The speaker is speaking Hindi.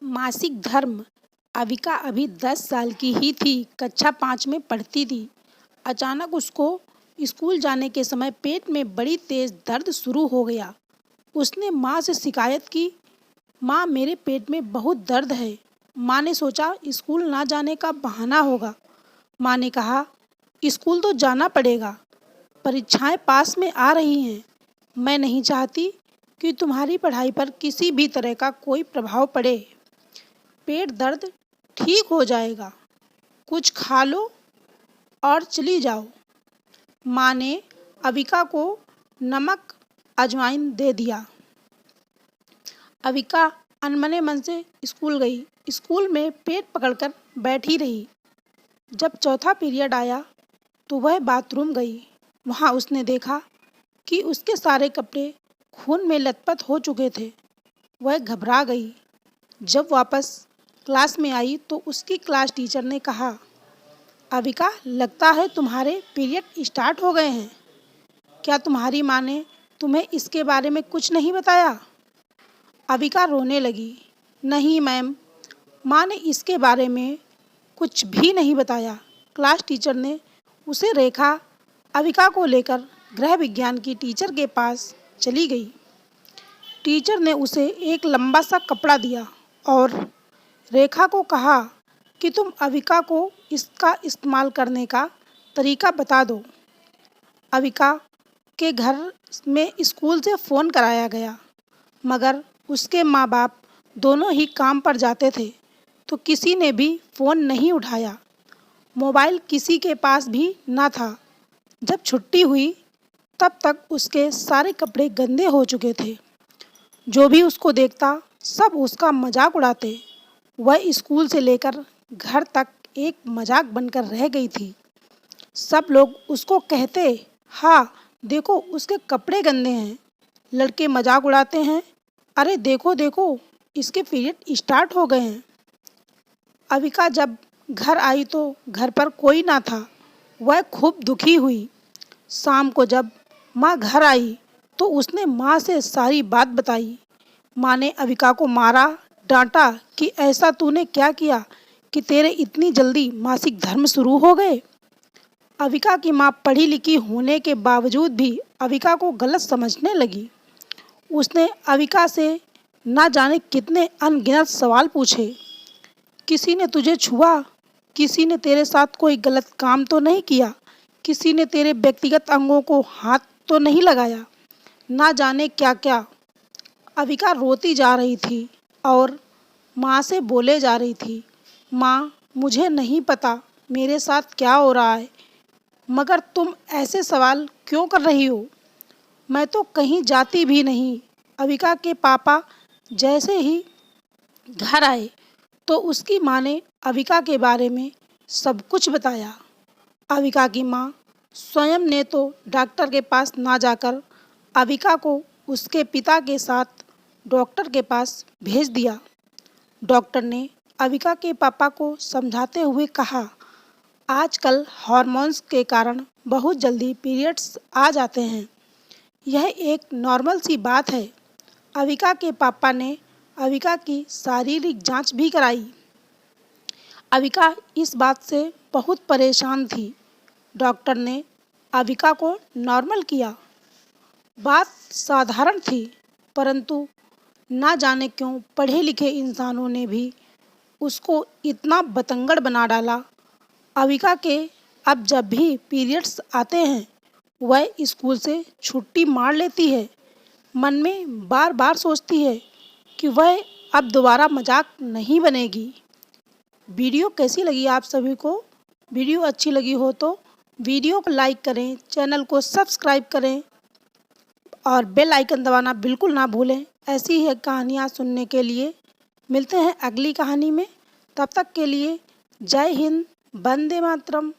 मासिक धर्म। अविका अभी 10 साल की ही थी, कक्षा 5 में पढ़ती थी। अचानक उसको स्कूल जाने के समय पेट में बड़ी तेज दर्द शुरू हो गया। उसने माँ से शिकायत की, माँ मेरे पेट में बहुत दर्द है। माँ ने सोचा स्कूल ना जाने का बहाना होगा। माँ ने कहा, स्कूल तो जाना पड़ेगा, परीक्षाएं पास में आ रही हैं। मैं नहीं चाहती कि तुम्हारी पढ़ाई पर किसी भी तरह का कोई प्रभाव पड़े। पेट दर्द ठीक हो जाएगा, कुछ खा लो और चली जाओ। माँ ने अविका को नमक अजवाइन दे दिया। अविका अनमने मन से स्कूल गई। स्कूल में पेट पकड़कर बैठी रही। जब चौथा पीरियड आया तो वह बाथरूम गई। वहाँ उसने देखा कि उसके सारे कपड़े खून में लथपथ हो चुके थे। वह घबरा गई। जब वापस क्लास में आई तो उसकी क्लास टीचर ने कहा, अविका लगता है तुम्हारे पीरियड स्टार्ट हो गए हैं। क्या तुम्हारी माँ ने तुम्हें इसके बारे में कुछ नहीं बताया? अविका रोने लगी। नहीं मैम, माँ ने इसके बारे में कुछ भी नहीं बताया। क्लास टीचर ने उसे रेखा अविका को लेकर गृह विज्ञान की टीचर के पास चली गई। टीचर ने उसे एक लंबा सा कपड़ा दिया और रेखा को कहा कि तुम अविका को इसका इस्तेमाल करने का तरीका बता दो। अविका के घर में स्कूल से फ़ोन कराया गया, मगर उसके माँ बाप दोनों ही काम पर जाते थे तो किसी ने भी फ़ोन नहीं उठाया। मोबाइल किसी के पास भी ना था। जब छुट्टी हुई तब तक उसके सारे कपड़े गंदे हो चुके थे। जो भी उसको देखता सब उसका मजाक उड़ाते। वह स्कूल से लेकर घर तक एक मजाक बनकर रह गई थी। सब लोग उसको कहते, हाँ देखो उसके कपड़े गंदे हैं। लड़के मजाक उड़ाते हैं, अरे देखो देखो इसके पीरियड स्टार्ट हो गए हैं। अविका जब घर आई तो घर पर कोई ना था। वह खूब दुखी हुई। शाम को जब माँ घर आई तो उसने माँ से सारी बात बताई। माँ ने अविका को मारा, डांटा कि ऐसा तूने क्या किया कि तेरे इतनी जल्दी मासिक धर्म शुरू हो गए। अविका की माँ पढ़ी लिखी होने के बावजूद भी अविका को गलत समझने लगी। उसने अविका से ना जाने कितने अनगिनत सवाल पूछे। किसी ने तुझे छुआ? किसी ने तेरे साथ कोई गलत काम तो नहीं किया? किसी ने तेरे व्यक्तिगत अंगों को हाथ तो नहीं लगाया? ना जाने क्या क्या। अविका रोती जा रही थी और माँ से बोले जा रही थी, माँ मुझे नहीं पता मेरे साथ क्या हो रहा है, मगर तुम ऐसे सवाल क्यों कर रही हो? मैं तो कहीं जाती भी नहीं। अविका के पापा जैसे ही घर आए तो उसकी माँ ने अविका के बारे में सब कुछ बताया। अविका की माँ स्वयं ने तो डॉक्टर के पास ना जाकर अविका को उसके पिता के साथ डॉक्टर के पास भेज दिया। डॉक्टर ने अविका के पापा को समझाते हुए कहा, आजकल हार्मोन्स के कारण बहुत जल्दी पीरियड्स आ जाते हैं। यह एक नॉर्मल सी बात है। अविका के पापा ने अविका की शारीरिक जांच भी कराई। अविका इस बात से बहुत परेशान थी। डॉक्टर ने अविका को नॉर्मल किया। बात साधारण थी, परंतु ना जाने क्यों पढ़े लिखे इंसानों ने भी उसको इतना बतंगड़ बना डाला। अविका के अब जब भी पीरियड्स आते हैं वह स्कूल से छुट्टी मार लेती है। मन में बार बार सोचती है कि वह अब दोबारा मजाक नहीं बनेगी। वीडियो कैसी लगी आप सभी को? वीडियो अच्छी लगी हो तो वीडियो को लाइक करें, चैनल को सब्सक्राइब करें और बेल आइकन दबाना बिल्कुल ना भूलें। ऐसी ही कहानियाँ सुनने के लिए मिलते हैं अगली कहानी में। तब तक के लिए जय हिंद, वंदे मातरम।